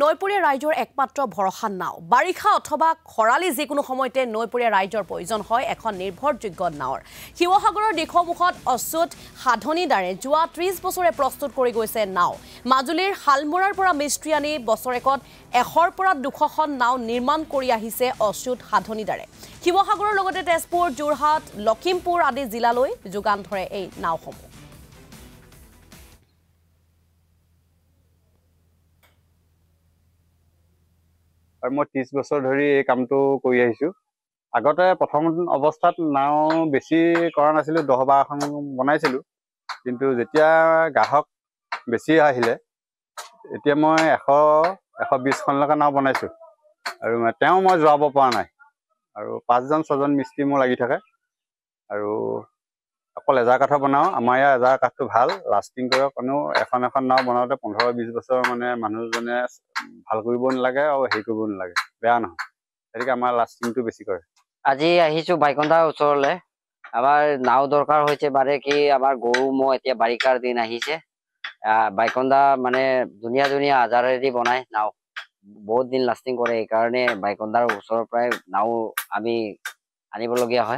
নৈপৰীয়া ৰাইজৰ একমাত্ৰ ভৰসা নাও বাৰিষা অথবা খৰালি যিকোনো সময়তে নৈপৰীয়া ৰাইজৰ প্ৰয়োজন হয় এখন নিৰ্ভৰযোগ্য নাওৰ শিৱসাগৰৰ দিখমুখত অচ্যুত সাধনীদাৰে যোৱা 30 বছৰে প্ৰস্তুত কৰি গৈছে নাও মাজুলীৰ হালমৰাৰ পৰা মিস্ত্ৰী আনি বছৰেকত 100ৰ পৰা 200খন নাও নিৰ্মাণ কৰি আহিছে অচ্যুত সাধনীদাৰে শিৱসাগৰৰ লগতে তেজপুৰ যোৰহাট লখিমপুৰ আদি জিলালৈ যোগান ধৰে এই নাওসমূহ মই 30 বছৰ ধৰি এই কামটো কৰি আহিছো আগতে প্ৰথম অৱস্থাত নাও বেছি কৰা নাছিলো 10-12খন বনাইছিলো কিন্তু যেতিয়া গ্ৰাহক বেছি আহিলে এতিয়া মই 100-120খন লৈকে নাও বনাইছো আৰু তেওঁ মই যোৱাব পৰা নাই আৰু 5জন-6জন মিস্ত্ৰী মোৰ লাগি থাকে আৰু অকল এজাৰ কাঠ বনাও আমাৰ ইয়াৰ এজাৰ কাঠটো ভাল লাষ্টিং কৰে কোনো এখন নাও বনাওতে 15-20 বছৰ মানে মানুহজনে ভাল কৰিব নালাগে আৰু হেৰি কৰিব নালাগে বেয়া নহয় এদিকে আমাৰ লাষ্টিংটো বেছি কৰে আজি আহিছো বাইকন্দা ওচৰলে আমাৰ নাও দৰকাৰ হৈছে বাৰে কি আমাৰ গৰু মো এতিয়া বাৰিকাৰ দিন আহিছে বাইকন্দা মানে দুনিয়া আজাৰেদি বনাই নাও বহুত দিন লাষ্টিং কৰে এই কাৰণে বাইকন্দাৰ ওচৰৰ পৰাই নাও আমি আনিবলগীয়া হয়